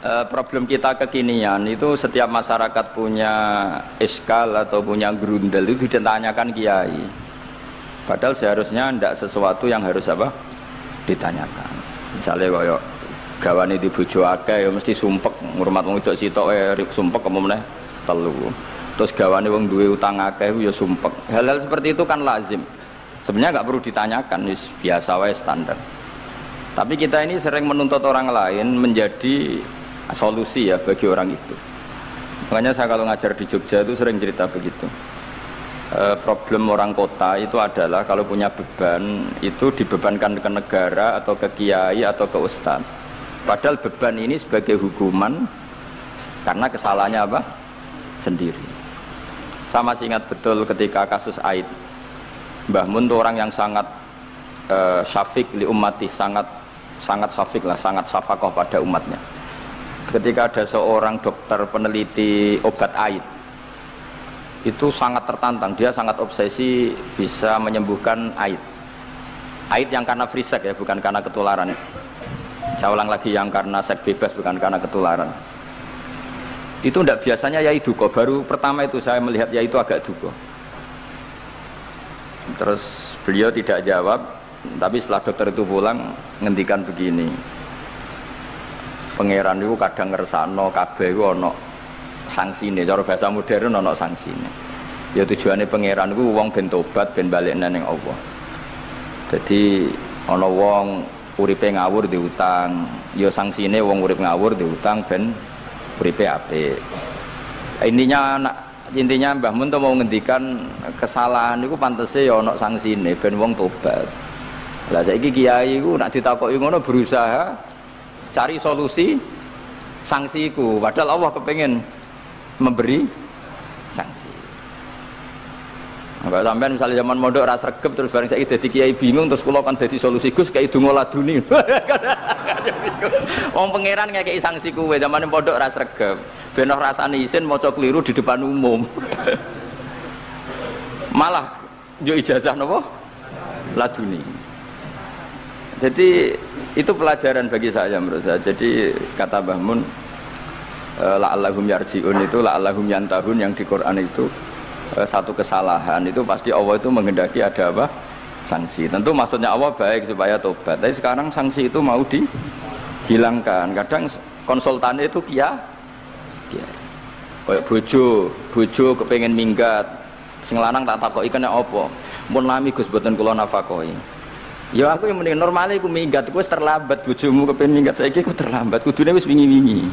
problem kita kekinian itu setiap masyarakat punya eskal atau punya grundel itu ditanyakan kiai. Padahal seharusnya tidak sesuatu yang harus apa ditanyakan. Misalnya kayak gawane di bojo akeh ya mesti sumpek ngurmat wong wedok sitok sumpek apa meneh telu. Terus gawane wong duwe utang akeh ya sumpek. Hal-hal seperti itu kan lazim. Sebenarnya nggak perlu ditanyakan, biasa wae standar. Tapi kita ini sering menuntut orang lain menjadi solusi ya bagi orang itu. Makanya saya kalau ngajar di Jogja itu sering cerita begitu. Problem orang kota itu adalah kalau punya beban itu dibebankan ke negara atau ke kiai atau ke ustadz. Padahal beban ini sebagai hukuman karena kesalahannya apa? Sendiri. Saya masih ingat betul ketika kasus Aid. Mbah Mun itu orang yang sangat syafiq li ummati, sangat syafiq lah, sangat syafaqah pada umatnya. Ketika ada seorang dokter peneliti obat Aid, itu sangat tertantang, dia sangat obsesi bisa menyembuhkan Aid. Aid yang karena free sex ya, bukan karena ketularan. Saya ulang lagi, yang karena seks bebas, bukan karena ketularan. Itu tidak biasanya yai duko. Baru pertama itu saya melihat yai itu agak duko. Terus beliau tidak jawab, tapi setelah dokter itu pulang ngendikan begini, pangeran itu kadang ngersakno kabeh iku ana sangsine, cara bahasa modern ana sangsine. Ya tujuane pangeran iku wong ben tobat ben balekne ning Allah. Jadi ana wong uripe ngawur diutang, ya sangsine wong urip ngawur diutang ben uripe apik. Intinya Mbah Mun mau ngendikan kesalahan itu pantese ya ana sangsine ben wong tobat. Lah saiki kiai iku nek ditakoki ngono berusaha cari solusi sanksiku, padahal Allah kepengen memberi sanksi. Enggak sampean misalnya zaman mondok ra sregep terus bareng saiki dadi kiai bingung terus kula kan dadi solusi Gus kayak donga laduni. Wong pangeran ngekeki sanksi kuwe zaman mondok ra sregep. Ben ora rasane isin maca keliru di depan umum. Malah yo ijazah napa? Laduni. Jadi itu pelajaran bagi saya menurut saya. Jadi kata Mbah Mun la'allahum yarji'un itu la'allahum yantahun yang di Quran itu satu kesalahan itu pasti Allah itu menghendaki ada apa? Sanksi. Tentu maksudnya Allah baik supaya tobat. Tapi sekarang sanksi itu mau dihilangkan. Kadang konsultannya itu kayak bojo kepengen minggat. Sing lanang tak takoki kena apa? Mun lami Gus boten kula nafakoi. Ya aku yang mending normalnya aku minggat, aku terlambat bojomu kepengen minggat saiki aku terlambat. Kudune wis wingi-wingi.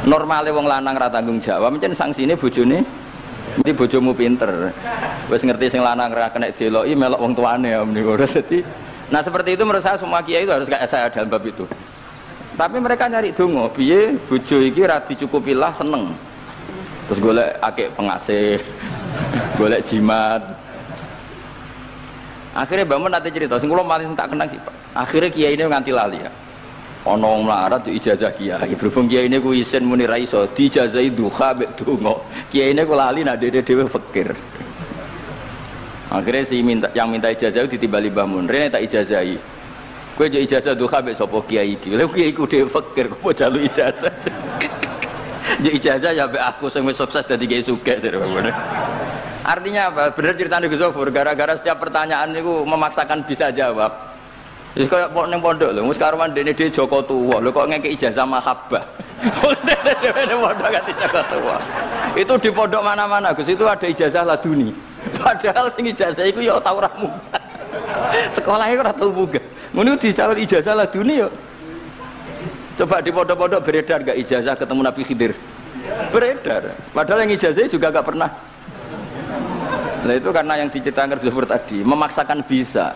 Normalnya wong lanang ra tanggung jawab, mencen sanksine bojone mesti bojomu pinter. Wis ngerti sing lanang ra kena deloki melok wong tuane ya meniku. Dadi nah seperti itu menurut saya semua kiai itu harus kayak saya dalam bab itu. Tapi mereka nyari donga, piye bojo iki ra dicukupilah seneng. Terus golek akeh pengasih, golek jimat. Akhirnya Mbak Mun nanti cerita, sing kula paling tak kenang sih Pak. Akhirnya kiai ini nganti lali ya. Ana wong melarat yo ijazah kiai. Berhubung kiai ini ku isin muni ra iso dijazahi duha mek donga. Kiai ini ku lali nak dhewe fakir. Akhirnya yang minta ijazah ditimbali Mbah Mun. Rene tak ijazahi. Kowe yo ijazah duha mek sapa kiai iki. Lha kiai ku dhewe fakir kok jalu ijazah. Yo ijazah ya mek aku sing wis sukses dadi kiai sugih. Artinya apa? Benar ceritanya Gus Zofur, gara-gara setiap pertanyaan itu memaksakan bisa jawab. Jadi kayak neng pondok loh, sekarang dene dia Joko tua, lo kok ngekek ijazah mahabbah. Dene pondok ganti Joko tua. Itu di pondok mana-mana Gus itu ada ijazah laduni. Padahal sing ijazah itu ya tau ra munggah. Sekolahnya ora tau munggah. Ngono dicawal ijazah laduni yo. Coba di pondok-pondok beredar gak ijazah ketemu Nabi Khidir? Beredar. Padahal yang ijazah juga gak pernah. Nah itu karena yang diceritakan Gus tadi memaksakan bisa.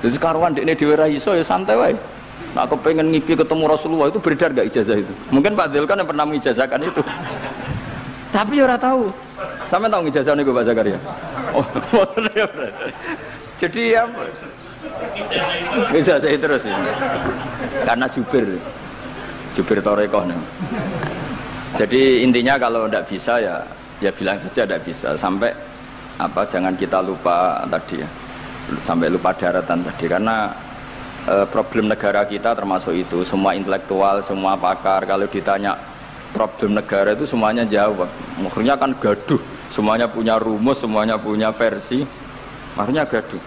Jadi karuan dekne dhewe ra iso ya santai wae. Nak kepengen ngipi ketemu Rasulullah itu beredar gak ijazah itu? Mungkin Pak Del kan yang pernah mengijazahkan itu. Tapi ya ora tahu. Sampe tahu ngijazah niku Pak Zakaria. Oh, jadi ya ijazah terus ya. Karena jubir Torekoh nih. Jadi intinya kalau ndak bisa ya bilang saja ndak bisa sampai apa jangan kita lupa tadi ya sampai lupa daratan tadi karena problem negara kita termasuk itu. Semua intelektual, semua pakar kalau ditanya problem negara itu semuanya jawab. Akhirnya kan gaduh, semuanya punya rumus, semuanya punya versi, akhirnya gaduh.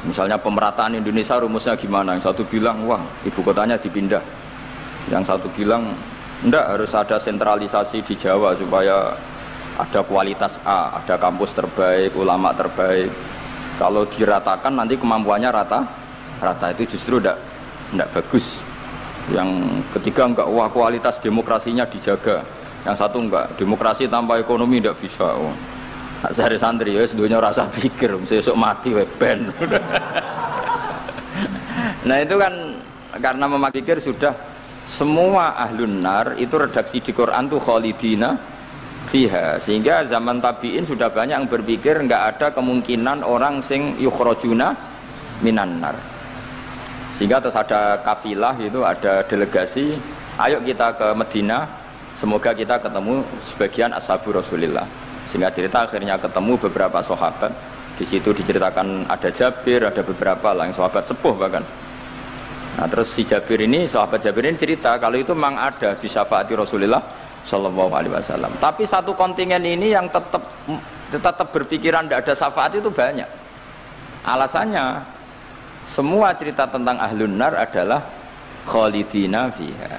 Misalnya pemerataan Indonesia rumusnya gimana? Yang satu bilang wah ibu kotanya dipindah, yang satu bilang enggak, harus ada sentralisasi di Jawa supaya ada kualitas A, ada kampus terbaik, ulama terbaik. Kalau diratakan nanti kemampuannya rata itu justru enggak bagus. Yang ketiga enggak, wah kualitas demokrasinya dijaga. Yang satu enggak, demokrasi tanpa ekonomi enggak bisa. Oh. Sehari santri ya sedunia rasa pikir, besok mati weben. Nah itu kan karena memakir sudah semua ahlun nar itu redaksi di Quran tuh khalidina fiha, sehingga zaman tabi'in sudah banyak yang berpikir enggak ada kemungkinan orang sing yukhrajuna minan nar. Sehingga terus ada kafilah itu, ada delegasi, ayo kita ke Medina, semoga kita ketemu sebagian ashabu Rasulillah. Sehingga cerita akhirnya ketemu beberapa sahabat. Di situ diceritakan ada Jabir, ada beberapa lah yang sahabat sepuh bahkan. Nah terus si Jabir ini, sahabat Jabir ini cerita kalau itu memang ada di syafaati Rasulullah Shallallahu Alaihi Wasallam. Tapi satu kontingen ini yang tetap berpikiran tidak ada syafaat itu banyak. Alasannya semua cerita tentang ahlun nar adalah khalidina fiha.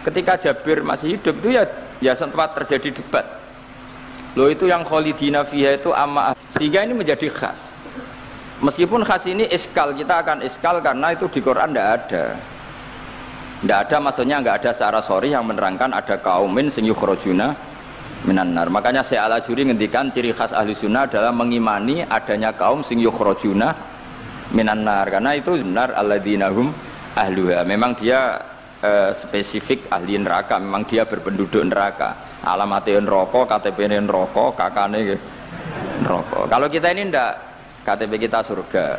Ketika Jabir masih hidup itu ya sempat terjadi debat. Loh itu yang khalidina fiha itu amma, sehingga ini menjadi khas. Meskipun khas ini iskal, kita akan iskal karena itu di Quran tidak ada. Tidak ada, maksudnya nggak ada secara sorry yang menerangkan ada kaumin sing yukhrajuna minan nar. Makanya Syekh Al-Ajuri ngendikan ciri khas ahli sunnah adalah mengimani adanya kaum sing yukhrajuna minan nar, karena itu benar alladzina hum ahluha. Memang dia spesifik ahli neraka, memang dia berpenduduk neraka. Alamatnya neraka, KTP-nya neraka, kakaknya neraka. Kalau kita ini ndak, KTP kita surga,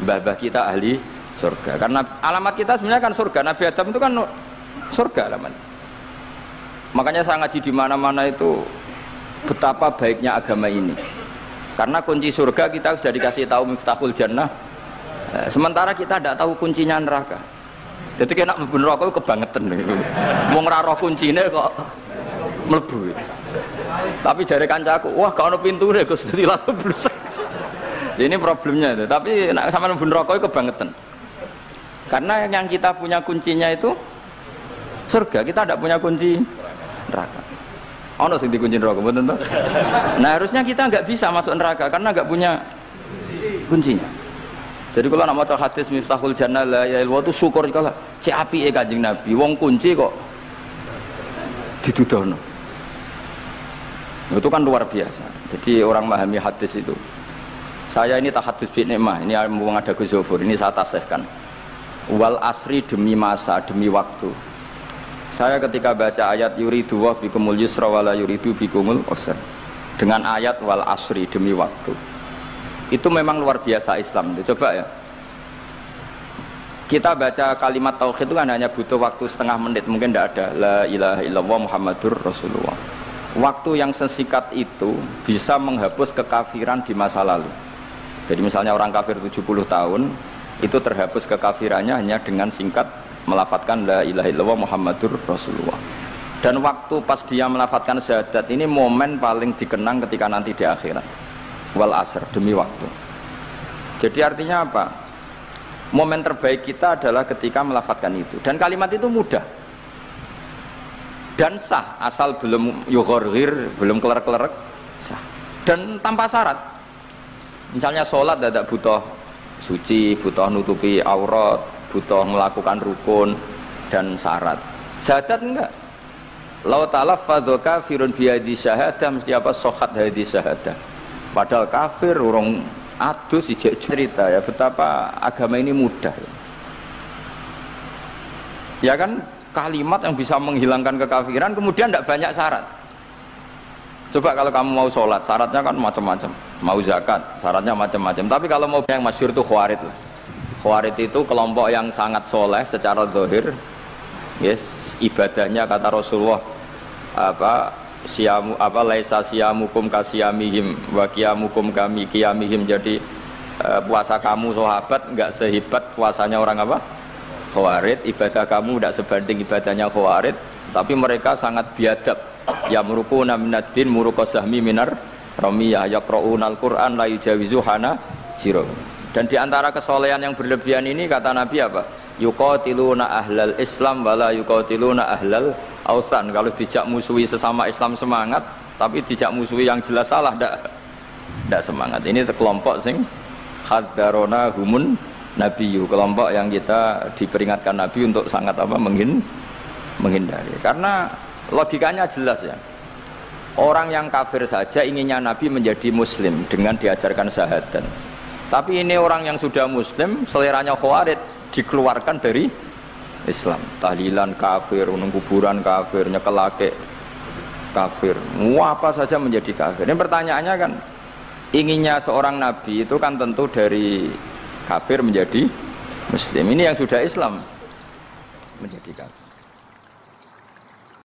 mbah-mbah kita ahli surga. Karena alamat kita sebenarnya kan surga. Nabi Adam itu kan surga alamat. Makanya saya ngaji di mana-mana itu betapa baiknya agama ini. Karena kunci surga kita sudah dikasih tahu miftahul jannah. Sementara kita tidak tahu kuncinya neraka. Jadi kena mlebu neraka kebangetan. Wong ora roh kuncine kok mlebu. Tapi jare kancaku, wah gak ono pintune Gus, dadi langsung blusek. Ini problemnya itu. Tapi nek sampean mlebu neraka kebangetan. Karena yang kita punya kuncinya itu surga, kita tidak punya kunci neraka. Ono sing dikunci neraka, betul toh? Nah, harusnya kita nggak bisa masuk neraka karena nggak punya kuncinya. Jadi kalau nak maca hadis miftahul jannah la ilaha illallah itu syukur kalau cek apike Kanjeng Nabi, wong kunci kok didudono. Itu kan luar biasa. Jadi orang memahami hadis itu. Saya ini tahadus bi nikmah, ini mumpung ada Gus Zofur, ini saya tasihkan. Wal asri demi masa, demi waktu. Saya ketika baca ayat yuridu wa bikumul yusra wala yuridu bikumul usra, dengan ayat wal asri demi waktu, itu memang luar biasa Islam. Coba ya, kita baca kalimat tauhid itu kan hanya butuh waktu setengah menit, mungkin tidak ada la ilaha illallah Muhammadur Rasulullah. Waktu yang sesikat itu bisa menghapus kekafiran di masa lalu. Jadi misalnya orang kafir 70 tahun itu terhapus kekafirannya hanya dengan singkat melafatkan la ilaha illallah Muhammadur Rasulullah. Dan waktu pas dia melafatkan syahadat ini momen paling dikenang ketika nanti di akhirat. Wal asr, demi waktu. Jadi artinya apa? Momen terbaik kita adalah ketika melafatkan itu. Dan kalimat itu mudah dan sah, asal belum yughorghir, belum kelerek-kelerek, sah. Dan tanpa syarat. Misalnya sholat tidak butuh suci, butuh nutupi aurat, butuh melakukan rukun dan syarat. Syahadat enggak. Lau talaffadhu kafirun bihadhi syahadah, mesti apa? Sohat hadhi syahadah. Padahal kafir urung adus ijek cerita ya betapa agama ini mudah. Ya kan, kalimat yang bisa menghilangkan kekafiran kemudian tidak banyak syarat. Coba kalau kamu mau sholat, syaratnya kan macam-macam. Mau zakat, syaratnya macam-macam. Tapi kalau mau yang masyhur itu khawarid. Khawarid itu kelompok yang sangat soleh secara zahir. Yes, ibadahnya kata Rasulullah siamu laisa siamukum kasiyamihim wa qiyamukum kami qiyamihim. Jadi puasa kamu sahabat enggak sehebat puasanya orang apa? Khawarij, ibadah kamu tidak sebanding ibadahnya Khawarij, tapi mereka sangat biadab. Ya murukuna minaddin murukosahmi minar ramiyah yaqra'unal Qur'an la yujawizu hana jiro. Dan diantara kesolehan yang berlebihan ini kata Nabi apa? Yuqatiluna ahlal Islam wala yuqatiluna ahlal ausan. Kalau dijak musuhi sesama Islam semangat, tapi dijak musuhi yang jelas salah tidak semangat. Ini kelompok sing hadarona humun Nabi, kelompok yang kita diperingatkan Nabi untuk sangat apa menghindari. Karena logikanya jelas ya. Orang yang kafir saja inginnya Nabi menjadi muslim dengan diajarkan syahadat. Tapi ini orang yang sudah muslim, seleranya Khawarij, dikeluarkan dari Islam. Tahlilan kafir, kuburan kafir, nyekelake kafir. Apa saja menjadi kafir. Ini pertanyaannya kan, inginnya seorang Nabi itu kan tentu dari kafir menjadi muslim. Ini yang sudah Islam menjadi kafir.